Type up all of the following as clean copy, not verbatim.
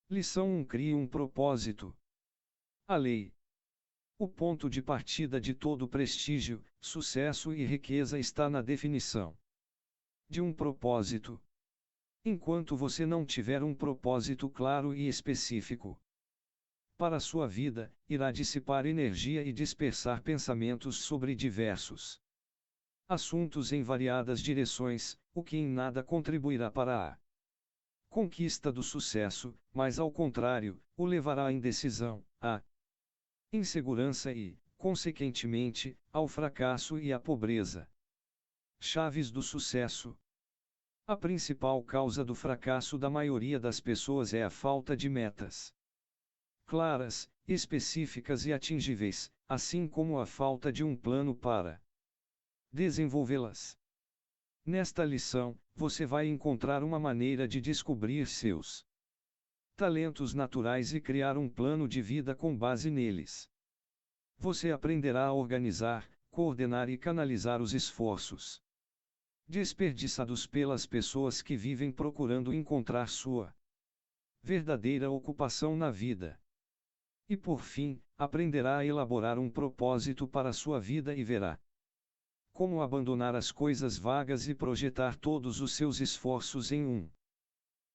Lição 1: Crie um propósito. A lei. O ponto de partida de todo prestígio, sucesso e riqueza está na definição de um propósito. Enquanto você não tiver um propósito claro e específico para a sua vida, irá dissipar energia e dispersar pensamentos sobre diversos assuntos em variadas direções, o que em nada contribuirá para a conquista do sucesso, mas ao contrário, o levará à indecisão, à insegurança e, consequentemente, ao fracasso e à pobreza. Chaves do sucesso. A principal causa do fracasso da maioria das pessoas é a falta de metas claras, específicas e atingíveis, assim como a falta de um plano para desenvolvê-las. Nesta lição, você vai encontrar uma maneira de descobrir seus talentos naturais e criar um plano de vida com base neles. Você aprenderá a organizar, coordenar e canalizar os esforços desperdiçados pelas pessoas que vivem procurando encontrar sua verdadeira ocupação na vida. E por fim, aprenderá a elaborar um propósito para sua vida e verá como abandonar as coisas vagas e projetar todos os seus esforços em um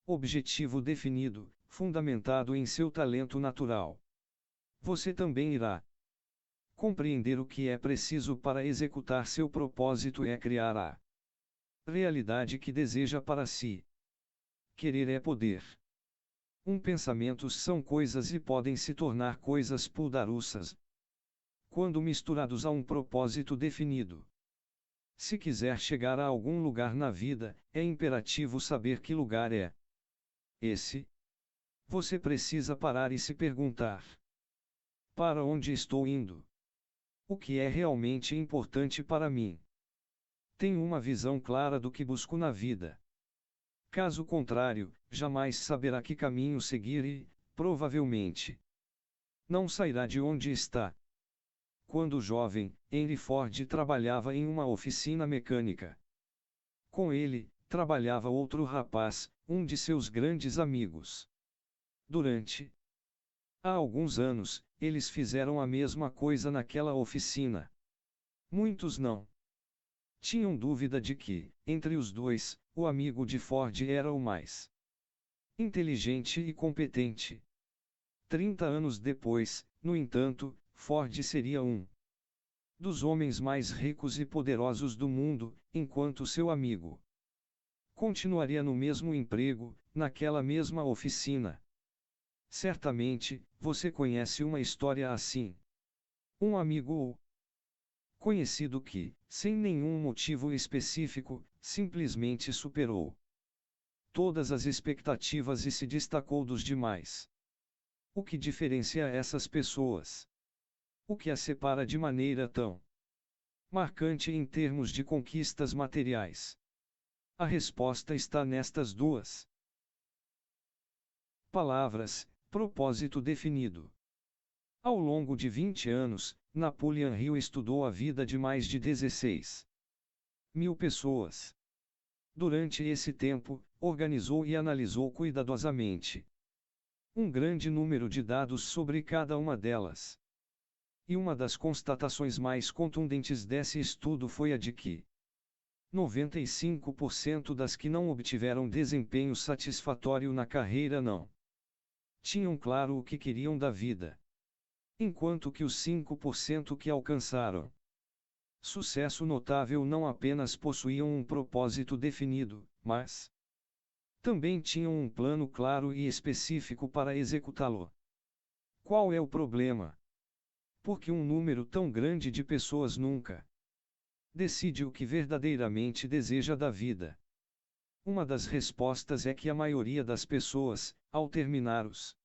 objetivo definido, fundamentado em seu talento natural. Você também irá compreender o que é preciso para executar seu propósito e criar a realidade que deseja para si. Querer é poder. Pensamentos são coisas e podem se tornar coisas poderosas quando misturados a um propósito definido. Se quiser chegar a algum lugar na vida, é imperativo saber que lugar é esse. Você precisa parar e se perguntar: para onde estou indo? O que é realmente importante para mim? Tenho uma visão clara do que busco na vida. Caso contrário, jamais saberá que caminho seguir e, provavelmente, não sairá de onde está. Quando jovem, Henry Ford trabalhava em uma oficina mecânica. Com ele, trabalhava outro rapaz, um de seus grandes amigos. Durante há alguns anos, eles fizeram a mesma coisa naquela oficina. Muitos não tinham dúvida de que, entre os dois, o amigo de Ford era o mais inteligente e competente. 30 anos depois, no entanto, Ford seria um dos homens mais ricos e poderosos do mundo, enquanto seu amigo continuaria no mesmo emprego, naquela mesma oficina. Certamente, você conhece uma história assim. Um amigo ou conhecido que, sem nenhum motivo específico, simplesmente superou todas as expectativas e se destacou dos demais. O que diferencia essas pessoas? O que as separa de maneira tão marcante em termos de conquistas materiais? A resposta está nestas duas palavras: propósito definido. Ao longo de 20 anos, Napoleon Hill estudou a vida de mais de 16.000 pessoas. Durante esse tempo, organizou e analisou cuidadosamente um grande número de dados sobre cada uma delas. E uma das constatações mais contundentes desse estudo foi a de que 95% das que não obtiveram desempenho satisfatório na carreira não tinham claro o que queriam da vida. Enquanto que os 5% que alcançaram sucesso notável não apenas possuíam um propósito definido, mas também tinham um plano claro e específico para executá-lo. Qual é o problema? Porque um número tão grande de pessoas nunca decide o que verdadeiramente deseja da vida. Uma das respostas é que a maioria das pessoas, ao terminar os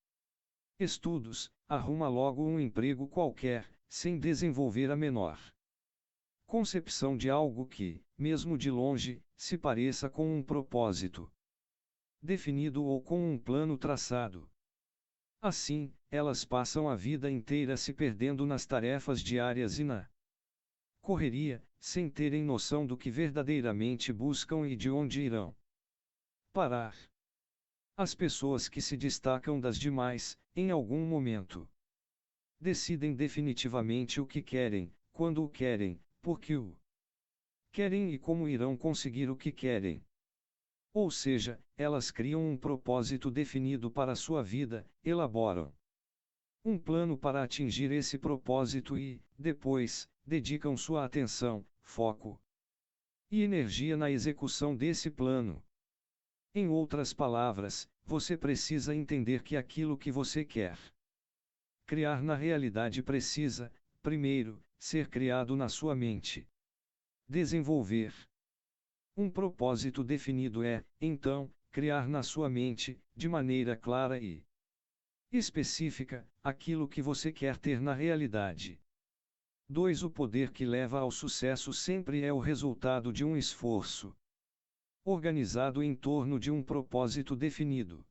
estudos, arruma logo um emprego qualquer, sem desenvolver a menor concepção de algo que, mesmo de longe, se pareça com um propósito definido ou com um plano traçado. Assim, elas passam a vida inteira se perdendo nas tarefas diárias e na correria, sem terem noção do que verdadeiramente buscam e de onde irão parar. As pessoas que se destacam das demais, em algum momento, decidem definitivamente o que querem, quando o querem, porque o querem e como irão conseguir o que querem. Ou seja, elas criam um propósito definido para a sua vida, elaboram um plano para atingir esse propósito e, depois, dedicam sua atenção, foco e energia na execução desse plano. Em outras palavras, você precisa entender que aquilo que você quer criar na realidade precisa, primeiro, ser criado na sua mente. Desenvolver um propósito definido é, então, criar na sua mente, de maneira clara e específica, aquilo que você quer ter na realidade. 2. O poder que leva ao sucesso sempre é o resultado de um esforço organizado em torno de um propósito definido.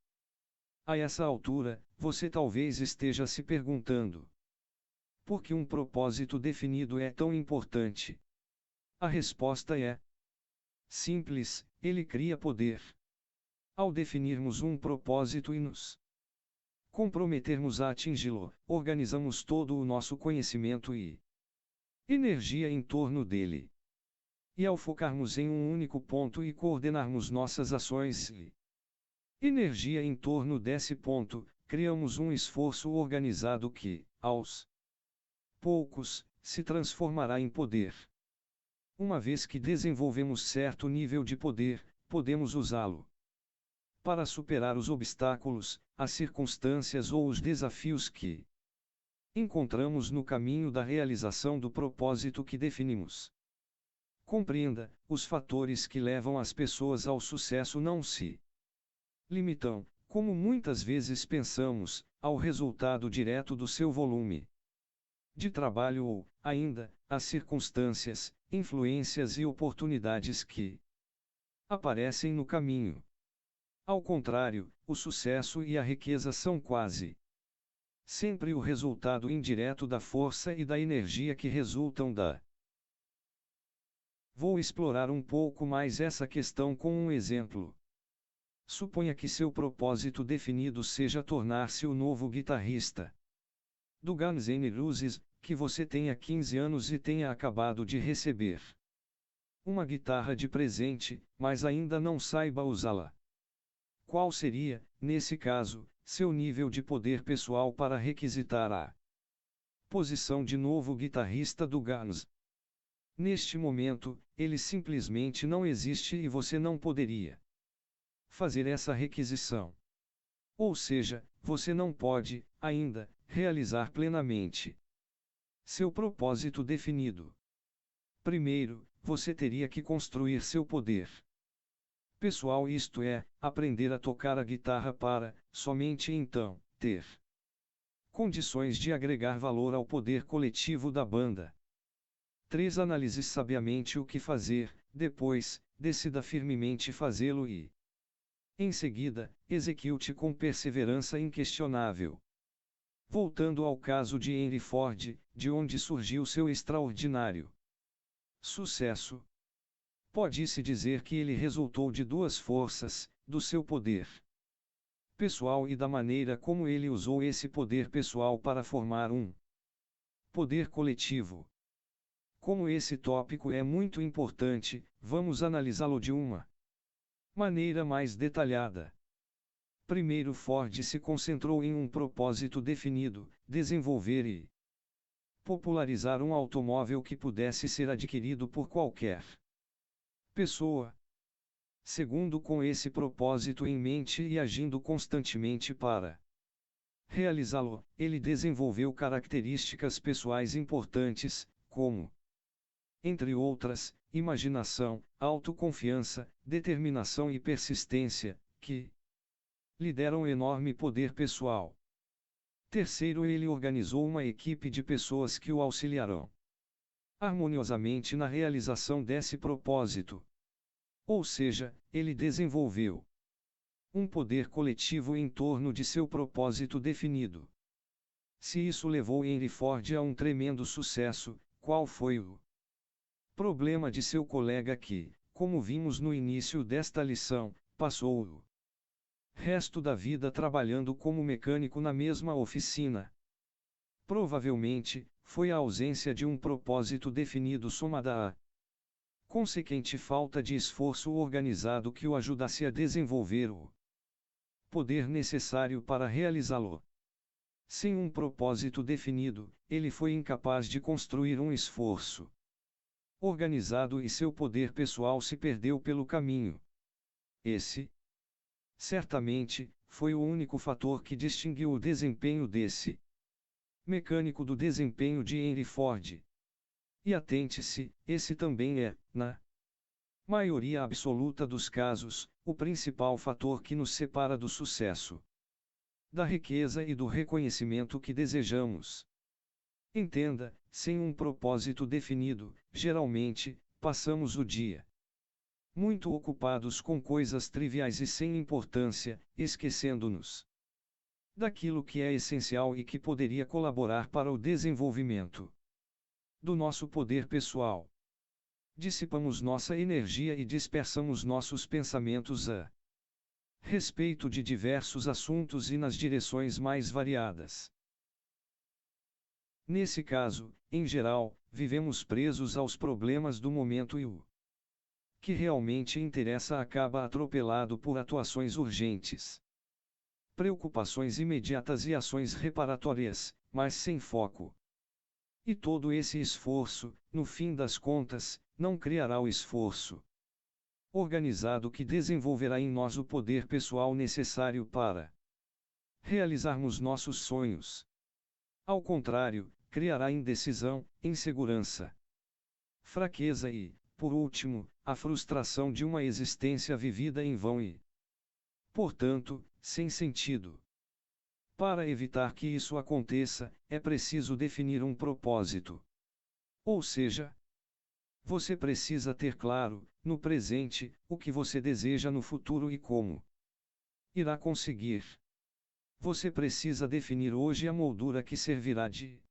A essa altura, você talvez esteja se perguntando: por que um propósito definido é tão importante? A resposta é simples: ele cria poder. Ao definirmos um propósito e nos comprometermos a atingi-lo, organizamos todo o nosso conhecimento e energia em torno dele. E ao focarmos em um único ponto e coordenarmos nossas ações e energia em torno desse ponto, criamos um esforço organizado que, aos poucos, se transformará em poder. Uma vez que desenvolvemos certo nível de poder, podemos usá-lo para superar os obstáculos, as circunstâncias ou os desafios que encontramos no caminho da realização do propósito que definimos. Compreenda, os fatores que levam as pessoas ao sucesso não se limitam, como muitas vezes pensamos, ao resultado direto do seu volume de trabalho ou, ainda, às circunstâncias, influências e oportunidades que aparecem no caminho. Ao contrário, o sucesso e a riqueza são quase sempre o resultado indireto da força e da energia que resultam da. Vou explorar um pouco mais essa questão com um exemplo. Suponha que seu propósito definido seja tornar-se o novo guitarrista do Guns N' Roses, que você tenha 15 anos e tenha acabado de receber uma guitarra de presente, mas ainda não saiba usá-la. Qual seria, nesse caso, seu nível de poder pessoal para requisitar a posição de novo guitarrista do Guns? Neste momento, ele simplesmente não existe e você não poderia fazer essa requisição. Ou seja, você não pode, ainda, realizar plenamente seu propósito definido. Primeiro, você teria que construir seu poder pessoal, isto é, aprender a tocar a guitarra para, somente então, ter condições de agregar valor ao poder coletivo da banda. 3. Analise sabiamente o que fazer, depois, decida firmemente fazê-lo e, em seguida, execute com perseverança inquestionável. Voltando ao caso de Henry Ford, de onde surgiu seu extraordinário sucesso. Pode-se dizer que ele resultou de duas forças, do seu poder pessoal e da maneira como ele usou esse poder pessoal para formar um poder coletivo. Como esse tópico é muito importante, vamos analisá-lo de uma maneira mais detalhada. Primeiro, Ford se concentrou em um propósito definido: desenvolver e popularizar um automóvel que pudesse ser adquirido por qualquer pessoa. Segundo, com esse propósito em mente e agindo constantemente para realizá-lo, ele desenvolveu características pessoais importantes, como, entre outras, imaginação, autoconfiança, determinação e persistência, que lhe deram enorme poder pessoal. Terceiro, ele organizou uma equipe de pessoas que o auxiliarão harmoniosamente na realização desse propósito. Ou seja, ele desenvolveu um poder coletivo em torno de seu propósito definido. Se isso levou Henry Ford a um tremendo sucesso, qual foi o problema de seu colega que, como vimos no início desta lição, passou o resto da vida trabalhando como mecânico na mesma oficina. Provavelmente, foi a ausência de um propósito definido somada à consequente falta de esforço organizado que o ajudasse a desenvolver o poder necessário para realizá-lo. Sem um propósito definido, ele foi incapaz de construir um esforço organizado e seu poder pessoal se perdeu pelo caminho. Esse, certamente, foi o único fator que distinguiu o desempenho desse mecânico do desempenho de Henry Ford. E atente-se, esse também é, na maioria absoluta dos casos, o principal fator que nos separa do sucesso, da riqueza e do reconhecimento que desejamos. Entenda, sem um propósito definido, geralmente, passamos o dia muito ocupados com coisas triviais e sem importância, esquecendo-nos daquilo que é essencial e que poderia colaborar para o desenvolvimento do nosso poder pessoal. Dissipamos nossa energia e dispersamos nossos pensamentos a respeito de diversos assuntos e nas direções mais variadas. Nesse caso, em geral, vivemos presos aos problemas do momento e o que realmente interessa acaba atropelado por atuações urgentes, preocupações imediatas e ações reparatórias, mas sem foco. E todo esse esforço, no fim das contas, não criará o esforço organizado que desenvolverá em nós o poder pessoal necessário para realizarmos nossos sonhos. Ao contrário, criará indecisão, insegurança, fraqueza e, por último, a frustração de uma existência vivida em vão e, portanto, sem sentido. Para evitar que isso aconteça, é preciso definir um propósito. Ou seja, você precisa ter claro, no presente, o que você deseja no futuro e como irá conseguir. Você precisa definir hoje a moldura que servirá de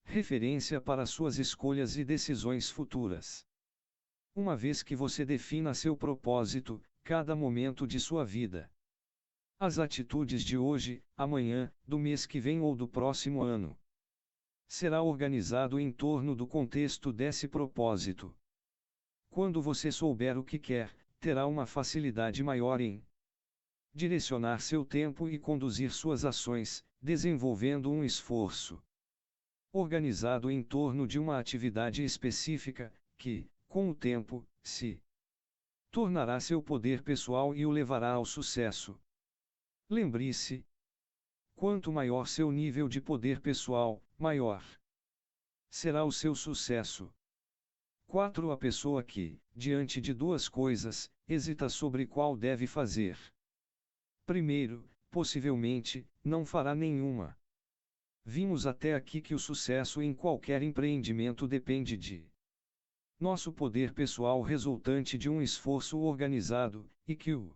referência para suas escolhas e decisões futuras. Uma vez que você defina seu propósito, cada momento de sua vida, as atitudes de hoje, amanhã, do mês que vem ou do próximo ano, será organizado em torno do contexto desse propósito. Quando você souber o que quer, terá uma facilidade maior em direcionar seu tempo e conduzir suas ações, desenvolvendo um esforço organizado em torno de uma atividade específica, que, com o tempo, se tornará seu poder pessoal e o levará ao sucesso. Lembre-se: quanto maior seu nível de poder pessoal, maior será o seu sucesso. 4. A pessoa que, diante de duas coisas, hesita sobre qual deve fazer. Primeiro, possivelmente, não fará nenhuma. Vimos até aqui que o sucesso em qualquer empreendimento depende de nosso poder pessoal resultante de um esforço organizado, e que o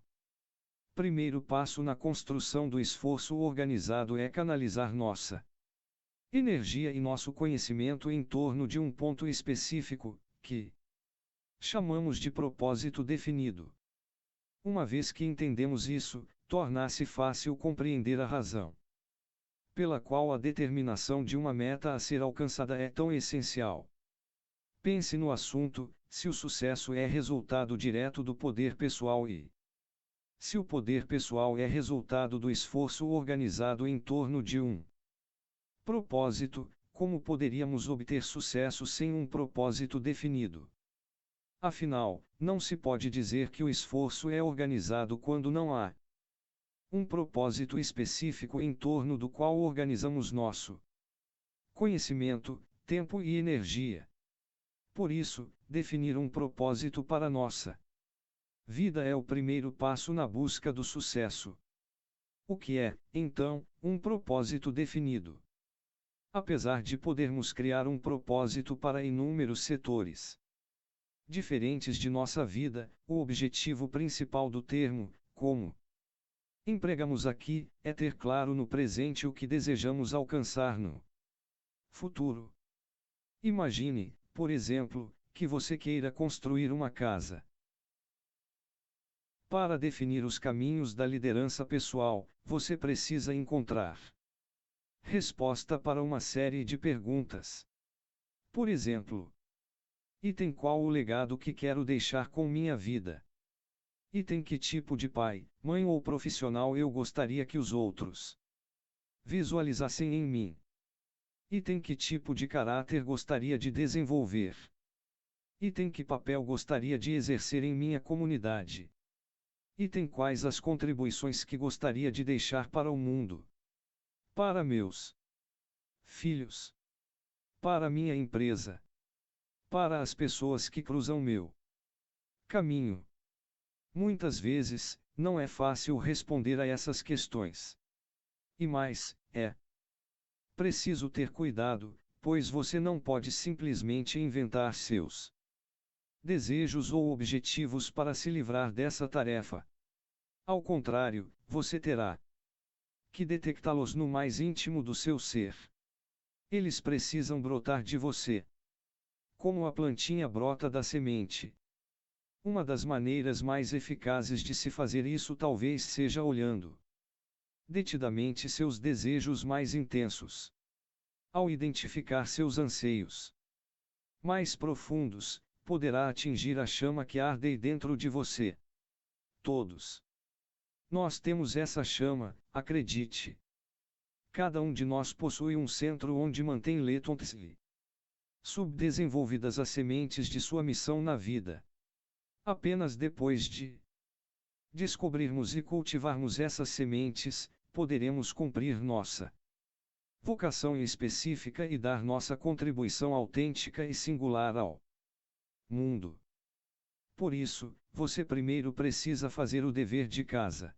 primeiro passo na construção do esforço organizado é canalizar nossa energia e nosso conhecimento em torno de um ponto específico, que chamamos de propósito definido. Uma vez que entendemos isso, torna-se fácil compreender a razão pela qual a determinação de uma meta a ser alcançada é tão essencial. Pense no assunto: se o sucesso é resultado direto do poder pessoal e se o poder pessoal é resultado do esforço organizado em torno de um propósito, como poderíamos obter sucesso sem um propósito definido? Afinal, não se pode dizer que o esforço é organizado quando não há um propósito específico em torno do qual organizamos nosso conhecimento, tempo e energia. Por isso, definir um propósito para nossa vida é o primeiro passo na busca do sucesso. O que é, então, um propósito definido? Apesar de podermos criar um propósito para inúmeros setores diferentes de nossa vida, o objetivo principal do termo, como empregamos aqui, é ter claro no presente o que desejamos alcançar no futuro. Imagine, por exemplo, que você queira construir uma casa. Para definir os caminhos da liderança pessoal, você precisa encontrar resposta para uma série de perguntas. Por exemplo, item: qual o legado que quero deixar com minha vida? Item: que tipo de pai, mãe ou profissional eu gostaria que os outros visualizassem em mim? Item: que tipo de caráter gostaria de desenvolver? Item: que papel gostaria de exercer em minha comunidade? Item: quais as contribuições que gostaria de deixar para o mundo? Para meus filhos. Para minha empresa. Para as pessoas que cruzam meu caminho. Muitas vezes, não é fácil responder a essas questões. E mais, é preciso ter cuidado, pois você não pode simplesmente inventar seus desejos ou objetivos para se livrar dessa tarefa. Ao contrário, você terá que detectá-los no mais íntimo do seu ser. Eles precisam brotar de você, como a plantinha brota da semente. Uma das maneiras mais eficazes de se fazer isso talvez seja olhando detidamente seus desejos mais intensos. Ao identificar seus anseios mais profundos, poderá atingir a chama que arde dentro de você. Todos nós temos essa chama, acredite. Cada um de nós possui um centro onde mantém letões subdesenvolvidas as sementes de sua missão na vida. Apenas depois de descobrirmos e cultivarmos essas sementes, poderemos cumprir nossa vocação específica e dar nossa contribuição autêntica e singular ao mundo. Por isso, você primeiro precisa fazer o dever de casa.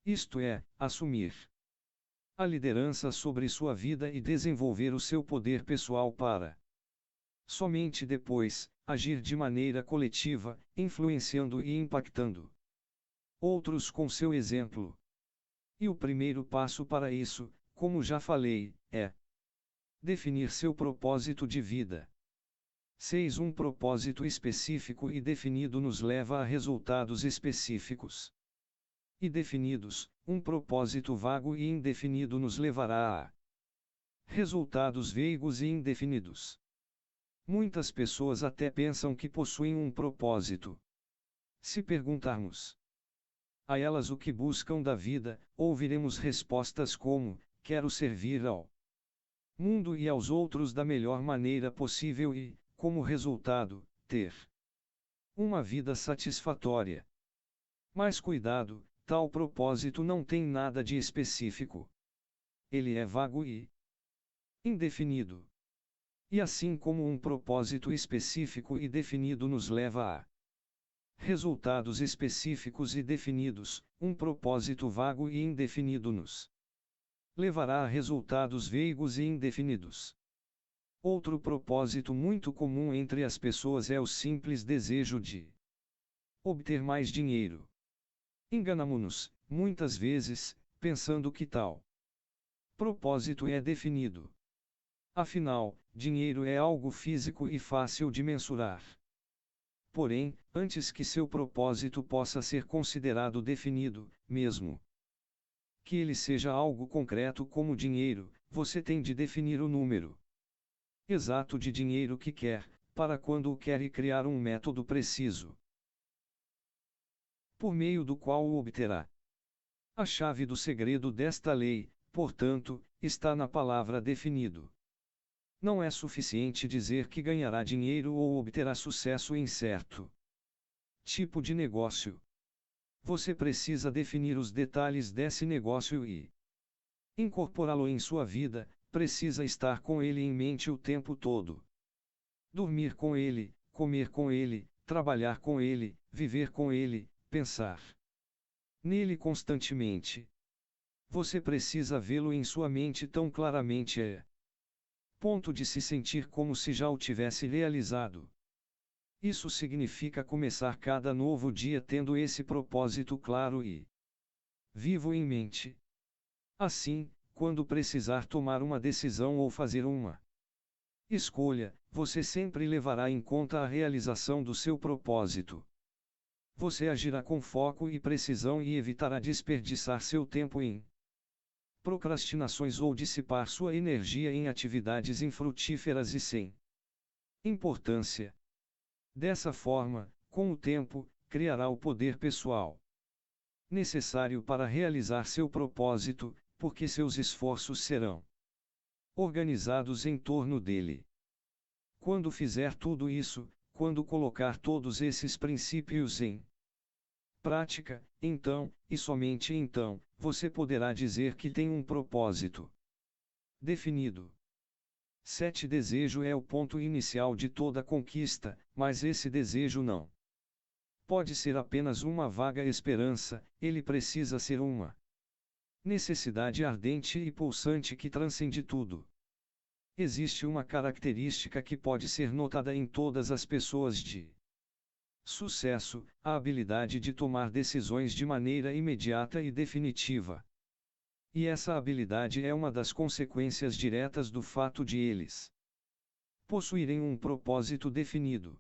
Isto é, assumir a liderança sobre sua vida e desenvolver o seu poder pessoal para somente depois agir de maneira coletiva, influenciando e impactando outros com seu exemplo. E o primeiro passo para isso, como já falei, é definir seu propósito de vida. 6. Um propósito específico e definido nos leva a resultados específicos e definidos. Um propósito vago e indefinido nos levará a resultados vaguos e indefinidos. Muitas pessoas até pensam que possuem um propósito. Se perguntarmos a elas o que buscam da vida, ouviremos respostas como: quero servir ao mundo e aos outros da melhor maneira possível e, como resultado, ter uma vida satisfatória. Mas cuidado, tal propósito não tem nada de específico. Ele é vago e indefinido. E assim como um propósito específico e definido nos leva a resultados específicos e definidos, um propósito vago e indefinido nos levará a resultados vaguos e indefinidos. Outro propósito muito comum entre as pessoas é o simples desejo de obter mais dinheiro. Enganamo-nos, muitas vezes, pensando que tal propósito é definido. Afinal, dinheiro é algo físico e fácil de mensurar. Porém, antes que seu propósito possa ser considerado definido, mesmo que ele seja algo concreto como dinheiro, você tem de definir o número exato de dinheiro que quer, para quando o quer e criar um método preciso por meio do qual o obterá. A chave do segredo desta lei, portanto, está na palavra definido. Não é suficiente dizer que ganhará dinheiro ou obterá sucesso em certo tipo de negócio. Você precisa definir os detalhes desse negócio e incorporá-lo em sua vida, precisa estar com ele em mente o tempo todo. Dormir com ele, comer com ele, trabalhar com ele, viver com ele, pensar nele constantemente. Você precisa vê-lo em sua mente tão claramente ponto de se sentir como se já o tivesse realizado. Isso significa começar cada novo dia tendo esse propósito claro e vivo em mente. Assim, quando precisar tomar uma decisão ou fazer uma escolha, você sempre levará em conta a realização do seu propósito. você agirá com foco e precisão e evitará desperdiçar seu tempo em procrastinações ou dissipar sua energia em atividades infrutíferas e sem importância. Dessa forma, com o tempo, criará o poder pessoal necessário para realizar seu propósito, porque seus esforços serão organizados em torno dele. Quando fizer tudo isso, quando colocar todos esses princípios em prática, então, e somente então, você poderá dizer que tem um propósito definido. 7. Desejo é o ponto inicial de toda conquista, mas esse desejo não pode ser apenas uma vaga esperança, ele precisa ser uma necessidade ardente e pulsante que transcende tudo. Existe uma característica que pode ser notada em todas as pessoas de sucesso: a habilidade de tomar decisões de maneira imediata e definitiva. E essa habilidade é uma das consequências diretas do fato de eles possuírem um propósito definido.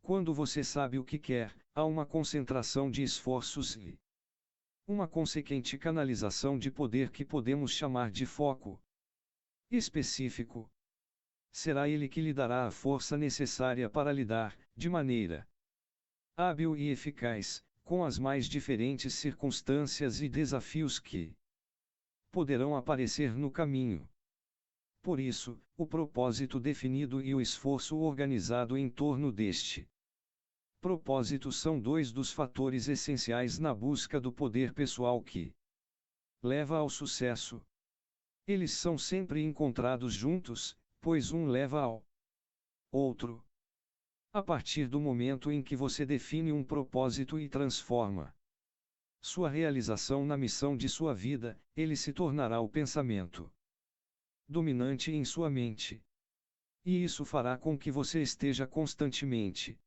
Quando você sabe o que quer, há uma concentração de esforços e uma consequente canalização de poder que podemos chamar de foco específico. Será ele que lhe dará a força necessária para lidar, de maneira hábil e eficaz, com as mais diferentes circunstâncias e desafios que poderão aparecer no caminho. Por isso, o propósito definido e o esforço organizado em torno deste propósito são dois dos fatores essenciais na busca do poder pessoal que leva ao sucesso. Eles são sempre encontrados juntos, pois um leva ao outro. A partir do momento em que você define um propósito e transforma sua realização na missão de sua vida, ele se tornará o pensamento dominante em sua mente. E isso fará com que você esteja constantemente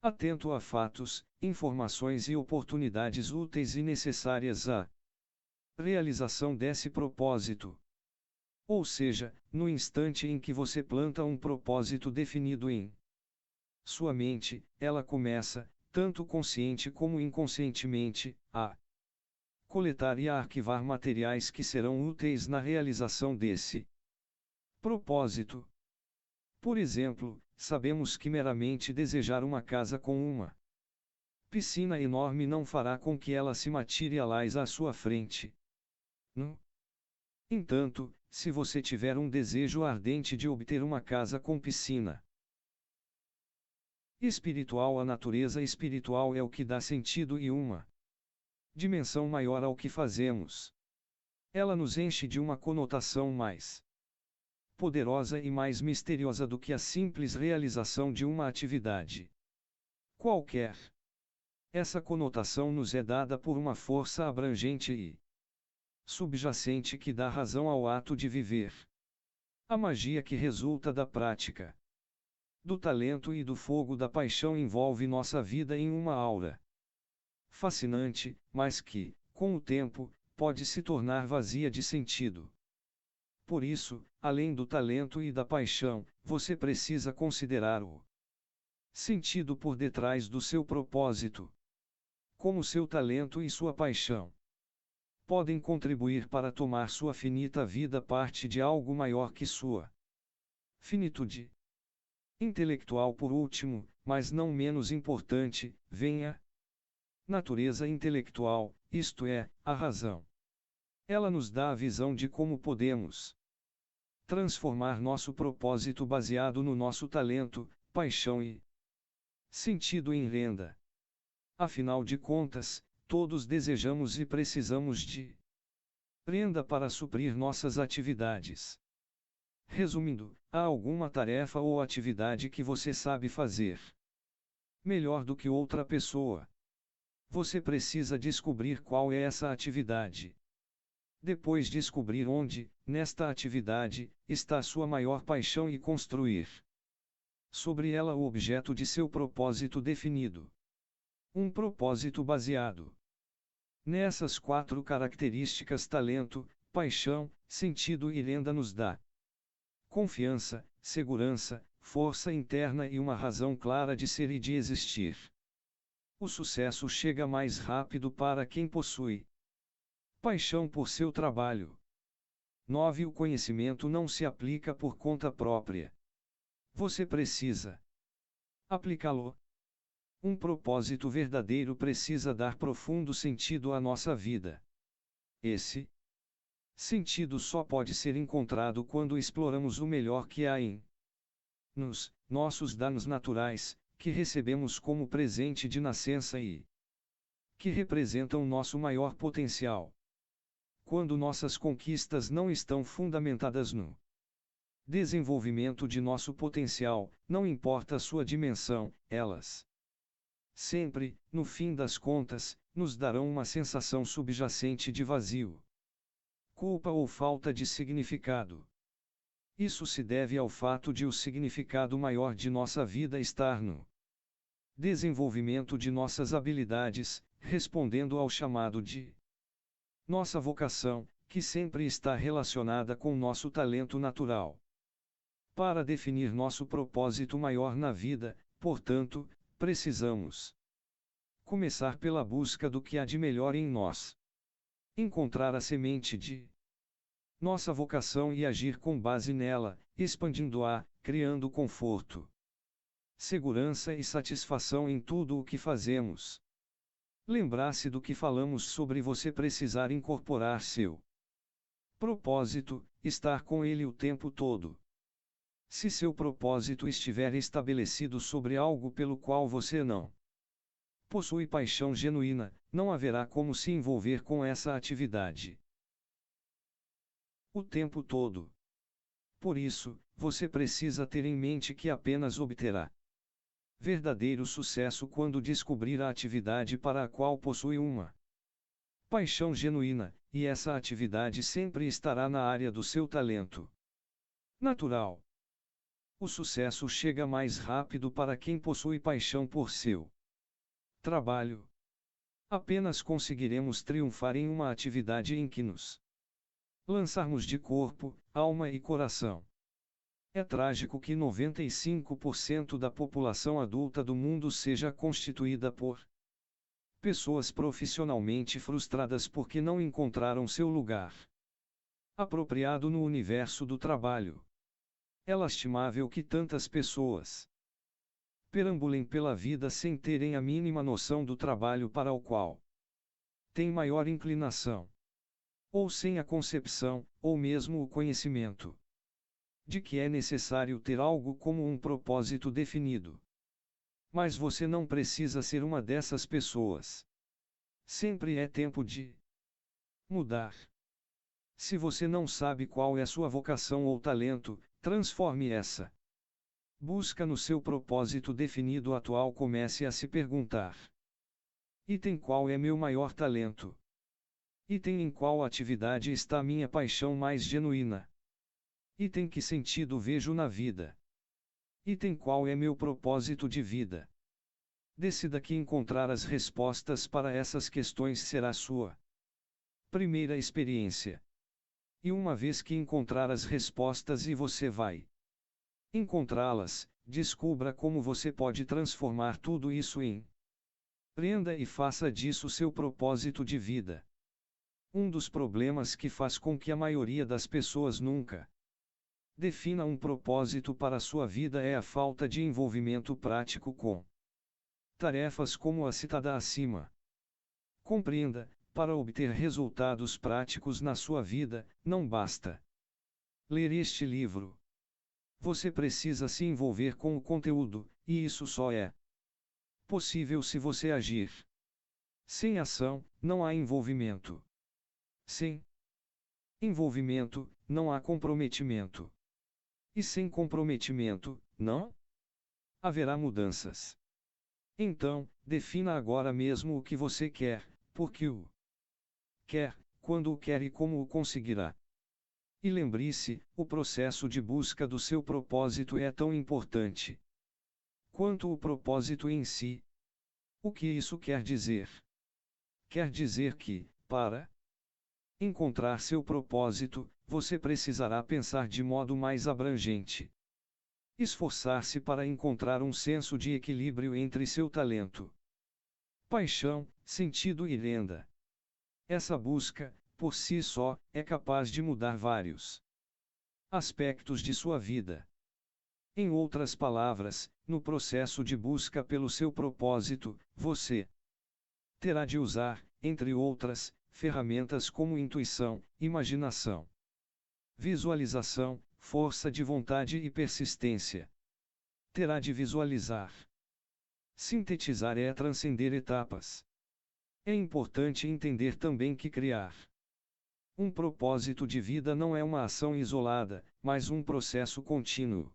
atento a fatos, informações e oportunidades úteis e necessárias à realização desse propósito. Ou seja, no instante em que você planta um propósito definido em sua mente, ela começa, tanto consciente como inconscientemente, a coletar e a arquivar materiais que serão úteis na realização desse propósito. Por exemplo, sabemos que meramente desejar uma casa com uma piscina enorme não fará com que ela se materialize à sua frente. No entanto, se você tiver um desejo ardente de obter uma casa com piscina espiritual, a natureza espiritual é o que dá sentido e uma dimensão maior ao que fazemos. Ela nos enche de uma conotação mais poderosa e mais misteriosa do que a simples realização de uma atividade qualquer. Essa conotação nos é dada por uma força abrangente e subjacente que dá razão ao ato de viver. A magia que resulta da prática, do talento e do fogo da paixão envolve nossa vida em uma aura fascinante, mas que, com o tempo, pode se tornar vazia de sentido. Por isso, além do talento e da paixão, você precisa considerar o sentido por detrás do seu propósito. Como seu talento e sua paixão podem contribuir para tomar sua finita vida parte de algo maior que sua finitude intelectual. Por último, mas não menos importante, vem a natureza intelectual, isto é, a razão. Ela nos dá a visão de como podemos transformar nosso propósito baseado no nosso talento, paixão e sentido em renda. Afinal de contas, todos desejamos e precisamos de renda para suprir nossas atividades. Resumindo, há alguma tarefa ou atividade que você sabe fazer melhor do que outra pessoa. Você precisa descobrir qual é essa atividade. Depois descobrir onde, nesta atividade, está sua maior paixão e construir sobre ela o objeto de seu propósito definido. Um propósito baseado nessas 4 características: talento, paixão, sentido e renda nos dá confiança, segurança, força interna e uma razão clara de ser e de existir. O sucesso chega mais rápido para quem possui paixão por seu trabalho. 9. O conhecimento não se aplica por conta própria. Você precisa aplicá-lo. Um propósito verdadeiro precisa dar profundo sentido à nossa vida. Esse sentido só pode ser encontrado quando exploramos o melhor que há em nossos dons naturais, que recebemos como presente de nascença e que representam nosso maior potencial. Quando nossas conquistas não estão fundamentadas no desenvolvimento de nosso potencial, não importa a sua dimensão, elas sempre, no fim das contas, nos darão uma sensação subjacente de vazio, culpa ou falta de significado. Isso se deve ao fato de o significado maior de nossa vida estar no desenvolvimento de nossas habilidades, respondendo ao chamado de nossa vocação, que sempre está relacionada com nosso talento natural. Para definir nosso propósito maior na vida, portanto, precisamos começar pela busca do que há de melhor em nós. Encontrar a semente de nossa vocação e agir com base nela, expandindo-a, criando conforto, segurança e satisfação em tudo o que fazemos. Lembrar-se do que falamos sobre você precisar incorporar seu propósito, estar com ele o tempo todo. Se seu propósito estiver estabelecido sobre algo pelo qual você não possui paixão genuína, não haverá como se envolver com essa atividade o tempo todo. Por isso, você precisa ter em mente que apenas obterá verdadeiro sucesso quando descobrir a atividade para a qual possui uma paixão genuína, e essa atividade sempre estará na área do seu talento natural. O sucesso chega mais rápido para quem possui paixão por seu trabalho. Apenas conseguiremos triunfar em uma atividade em que nos lançarmos de corpo, alma e coração. É trágico que 95% da população adulta do mundo seja constituída por pessoas profissionalmente frustradas porque não encontraram seu lugar apropriado no universo do trabalho. É lastimável que tantas pessoas perambulem pela vida sem terem a mínima noção do trabalho para o qual têm maior inclinação, ou sem a concepção, ou mesmo o conhecimento de que é necessário ter algo como um propósito definido. Mas você não precisa ser uma dessas pessoas. Sempre é tempo de mudar. Se você não sabe qual é sua vocação ou talento, transforme essa busca no seu propósito definido atual. Comece a se perguntar: item qual é meu maior talento? Item em qual atividade está minha paixão mais genuína? Item que sentido vejo na vida? Item qual é meu propósito de vida? Decida que encontrar as respostas para essas questões será sua primeira experiência. E uma vez que encontrar as respostas e você vai encontrá-las, descubra como você pode transformar tudo isso em prenda e faça disso seu propósito de vida. Um dos problemas que faz com que a maioria das pessoas nunca defina um propósito para sua vida é a falta de envolvimento prático com tarefas como a citada acima. Compreenda, para obter resultados práticos na sua vida, não basta ler este livro. Você precisa se envolver com o conteúdo, e isso só é possível se você agir. Sem ação, não há envolvimento. Sem envolvimento, não há comprometimento. E sem comprometimento, não haverá mudanças. Então, defina agora mesmo o que você quer, porque o quer, quando o quer e como o conseguirá. E lembre-se, o processo de busca do seu propósito é tão importante quanto o propósito em si. O que isso quer dizer? Quer dizer que, para encontrar seu propósito, você precisará pensar de modo mais abrangente. Esforçar-se para encontrar um senso de equilíbrio entre seu talento paixão, sentido e renda. Essa busca, por si só, é capaz de mudar vários aspectos de sua vida. Em outras palavras, no processo de busca pelo seu propósito, você terá de usar, entre outras, ferramentas como intuição, imaginação, visualização, força de vontade e persistência. Terá de visualizar. Sintetizar é transcender etapas. É importante entender também que criar um propósito de vida não é uma ação isolada, mas um processo contínuo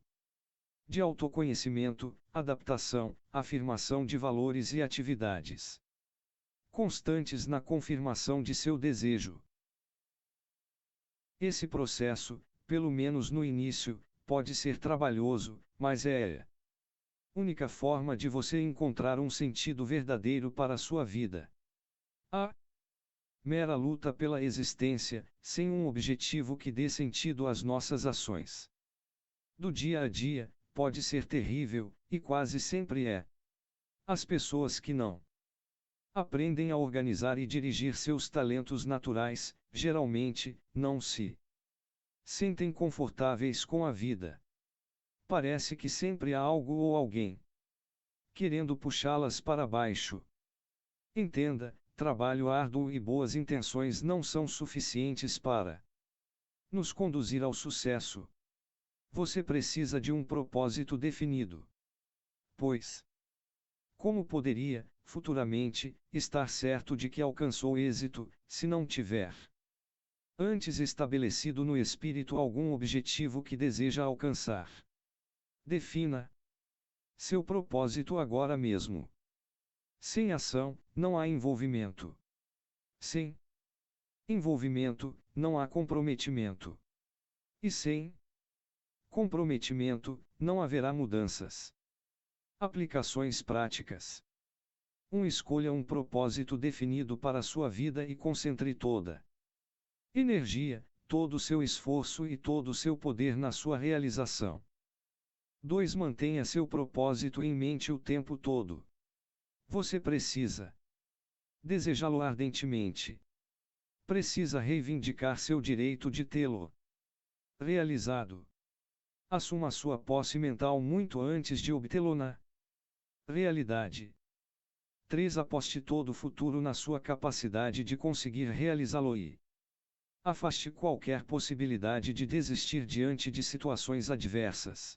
de autoconhecimento, adaptação, afirmação de valores e atividades constantes na confirmação de seu desejo. Esse processo, pelo menos no início, pode ser trabalhoso, mas é a única forma de você encontrar um sentido verdadeiro para a sua vida. A mera luta pela existência, sem um objetivo que dê sentido às nossas ações do dia a dia, pode ser terrível, e quase sempre é. As pessoas que não aprendem a organizar e dirigir seus talentos naturais, geralmente, não se sentem confortáveis com a vida. Parece que sempre há algo ou alguém querendo puxá-las para baixo. Entenda, trabalho árduo e boas intenções não são suficientes para nos conduzir ao sucesso. Você precisa de um propósito definido. Pois, como poderia, futuramente, estar certo de que alcançou êxito, se não tiver antes estabelecido no espírito algum objetivo que deseja alcançar? Defina seu propósito agora mesmo. Sem ação, não há envolvimento. Sem envolvimento, não há comprometimento. E sem comprometimento, não haverá mudanças. Aplicações práticas. 1. Escolha um propósito definido para a sua vida e concentre toda energia, todo o seu esforço e todo o seu poder na sua realização. 2. Mantenha seu propósito em mente o tempo todo. Você precisa desejá-lo ardentemente. Precisa reivindicar seu direito de tê-lo realizado. Assuma sua posse mental muito antes de obtê-lo na realidade. 3. Aposte todo o futuro na sua capacidade de conseguir realizá-lo e afaste qualquer possibilidade de desistir diante de situações adversas,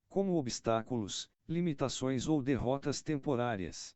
como obstáculos, limitações ou derrotas temporárias.